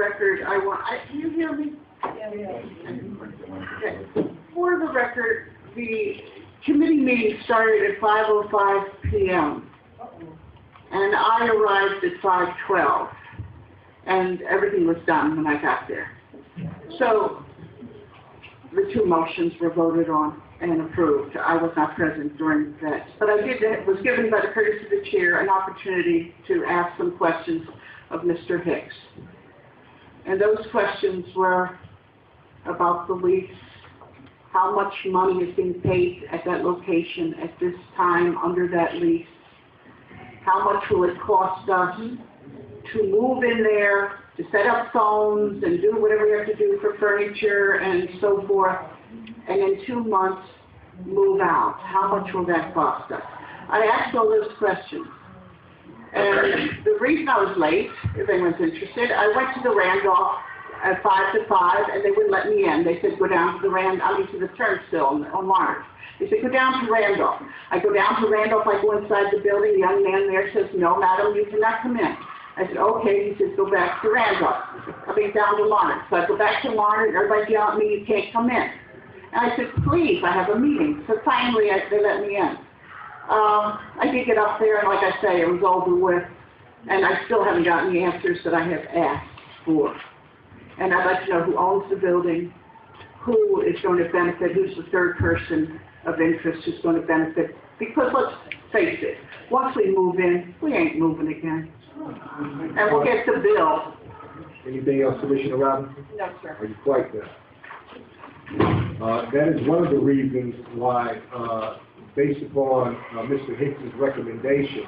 record, can you hear me? Yeah. Okay. For the record, the committee meeting started at 5:05 p.m. and I arrived at 5:12, and everything was done when I got there. So the two motions were voted on and approved. I was not present during that, but was given by the courtesy of the chair an opportunity to ask some questions of Mr. Hicks. And those questions were about the lease, how much money is being paid at that location at this time under that lease, how much will it cost us to move in there, to set up phones and do whatever we have to do for furniture and so forth, and in 2 months move out. How much will that cost us? I asked all those questions. And the reason I was late, if anyone's interested, I went to the Randolph at 5 to 5, and they wouldn't let me in. They said, go down to the turnstile on March. They said, go down to Randolph. I go down to Randolph, I go inside the building, the young man there says, no, madam, you cannot come in. I said, okay. He says, go back to Randolph. I mean, down to Lamont. So I go back to Lamont, and everybody's yelling at me, you can't come in. And I said, please, I have a meeting. So finally, they let me in. I did get up there, and like I say, it was over with, and I still haven't gotten the answers that I have asked for. And I'd like to know who owns the building, who is going to benefit, who's the third person of interest who's going to benefit. Because let's face it, once we move in, we ain't moving again. And we'll get the bill. Anything else, Commissioner Robinson? No, sir. Are you quite done? That is one of the reasons why, based upon Mr. Hicks' recommendation,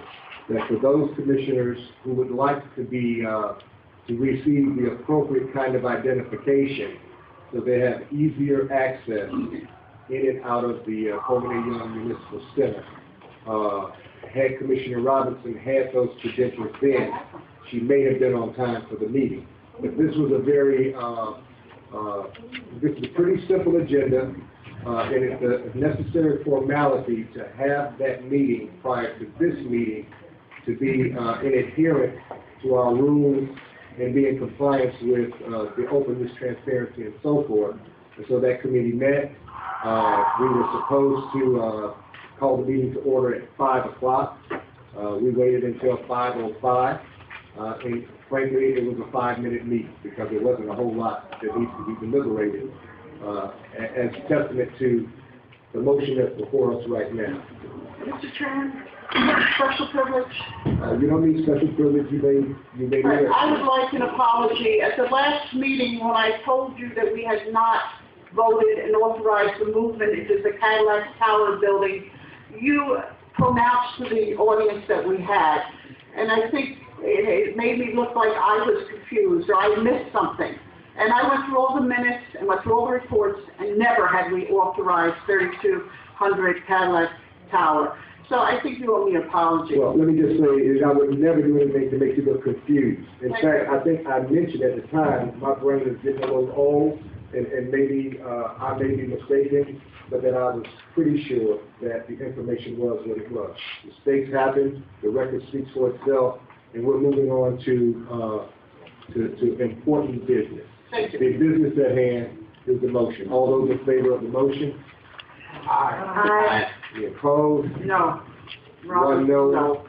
that for those commissioners who would like to be to receive the appropriate kind of identification, so they have easier access in and out of the Coleman Young Municipal Center. Had Commissioner Robinson had those credentials then, she may have been on time for the meeting. But this was a very, this is a pretty simple agenda, and it's a necessary formality to have that meeting prior to this meeting to be in adherence to our rules and be in compliance with the openness, transparency, and so forth. And so that committee met. We were supposed to call the meeting to order at 5 o'clock. We waited until 5:05, and frankly, it was a 5-minute meeting because there wasn't a whole lot that needs to be deliberated as testament to the motion that's before us right now. Mr. Chairman, special privilege. You don't need special privilege. You may Right. I would like an apology. At the last meeting, when I told you that we had not voted and authorized the movement into the Cadillac Tower building, you pronounced to the audience that we had. And I think it made me look like I was confused or I missed something. And I went through all the minutes and went through all the reports, and never had we authorized 3200 Cadillac Tower. So I think you owe me an apology. Well, let me just say, I would never do anything to make you look confused. In fact, I think I mentioned at the time, my brain is getting a little old, and maybe I may be mistaken, but that I was pretty sure that the information was what it was. Mistakes happen, the record speaks for itself, and we're moving on to important business. Thank you. The business at hand is the motion. All those in favor of the motion? Aye. Any opposed? No. One no.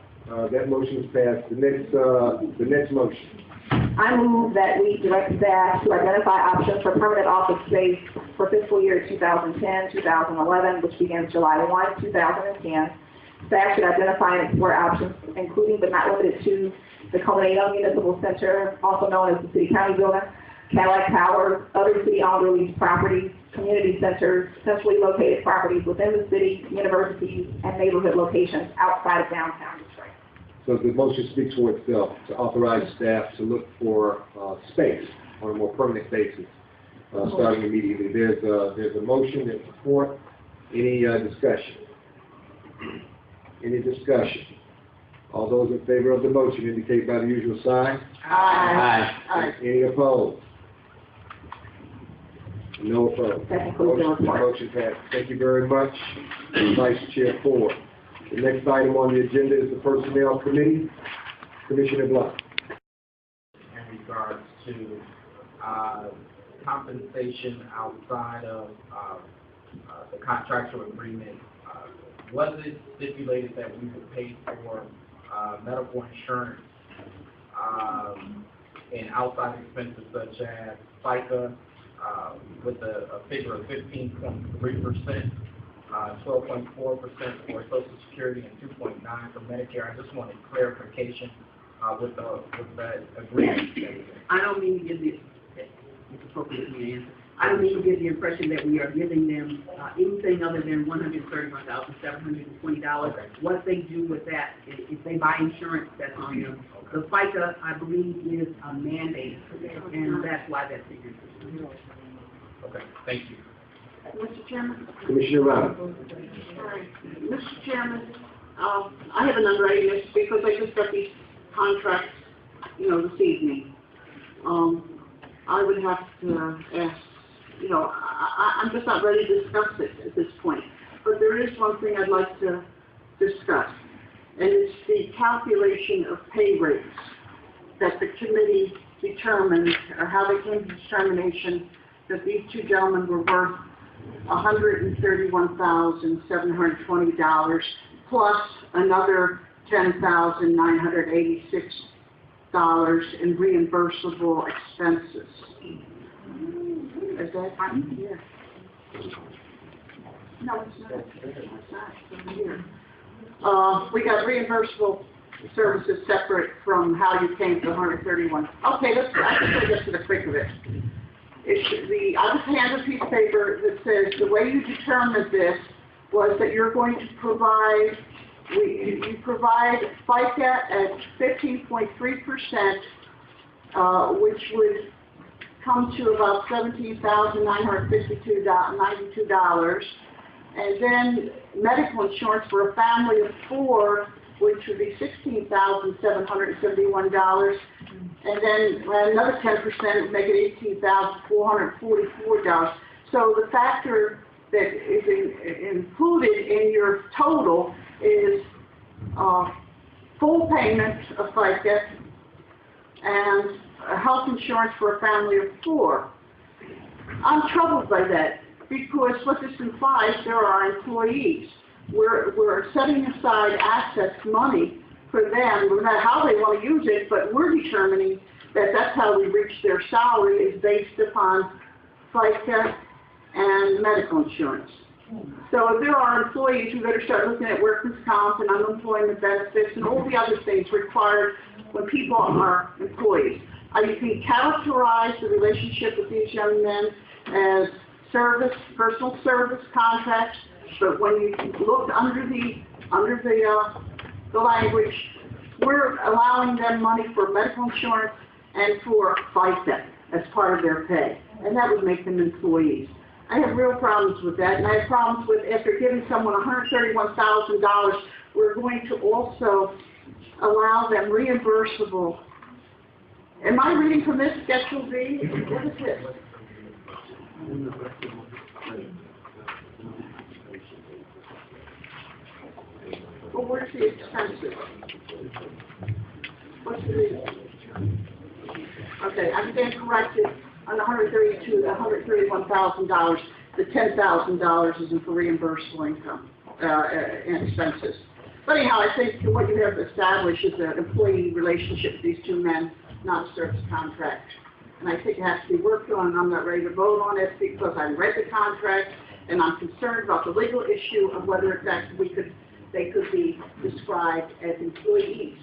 That motion is passed. The next motion. I move that we direct staff to identify options for permanent office space for fiscal year 2010-2011, which begins July 1, 2010. Staff should identify and explore options, including but not limited to the Coleman Young Municipal Center, also known as the City County Building, Cadillac Tower, other city-owned or leased properties, community centers, centrally located properties within the city, universities, and neighborhood locations outside of downtown Detroit. So the motion speaks for itself to authorize staff to look for space on a more permanent basis, starting immediately. There's a motion and support. Any discussion? Any discussion? All those in favor of the motion indicate by the usual sign. Aye. Aye. Any opposed? No opposed. That concludes the report. Motion passed. Thank you very much, Vice Chair Ford. The next item on the agenda is the Personnel Committee. Commissioner Blunt. regards to compensation outside of the contractual agreement. Was it stipulated that we would pay for medical insurance and outside expenses such as FICA with a figure of 15.3%, 12.4% for Social Security, and 2.9% for Medicare? I just wanted clarification with that agreement. I don't mean to give the, it's appropriate for me to answer. I don't mean to give the impression that we are giving them anything other than $131,720. Okay. What they do with that, if they buy insurance, that's on them. The FICA, I believe, is a mandate, and that's why that figure is. Okay, thank you. Mr. Chairman? Commissioner Brown. All right. Mr. Chairman, I have an unreadiness because I just got these contracts, this evening. I would have to ask, I'm just not ready to discuss it at this point. But there is one thing I'd like to discuss, and it's the calculation of pay rates that the committee determined, or how they came to determination that these two gentlemen were worth $131,720 plus another $10,986 in reimbursable expenses. Is that right? Yeah. No, it's not. It's not. It's over here. We got reimbursable services separate from how you came to 131. Okay, I just get to the quick of it. I was handed a piece of paper that says the way you determined this was that you're going to provide, you provide FICA at 15.3%, which would come to about $17,952.92, and then medical insurance for a family of 4, which would be $16,771, and then another 10% would make it $18,444. So the factor that is included in your total is full payment of FICA and health insurance for a family of 4. I'm troubled by that because what this implies, there are employees. We're setting aside assets, money for them, no matter how they want to use it, but we're determining that that's how we reach their salary is based upon FICA and medical insurance. So if there are employees, we better start looking at workers' comp and unemployment benefits and all the other things required when people are employees. You can characterize the relationship with these young men as service, personal service contracts, but when you look under the language, we're allowing them money for medical insurance and for FICA as part of their pay, and that would make them employees. I have real problems with that, and I have problems with after giving someone $131,000, we're going to also allow them reimbursable. Am I reading from this Schedule B? What is this? Well, where's the expenses? What's the reason? Okay, I'm being corrected on the $131,000. The $10,000 is for reimbursable income and expenses. But anyhow, I think what you have established is an employee relationship with these two men, not a service contract. And I think it has to be worked on, and I'm not ready to vote on it because I read the contract, and I'm concerned about the legal issue of whether in fact they could be described as employees.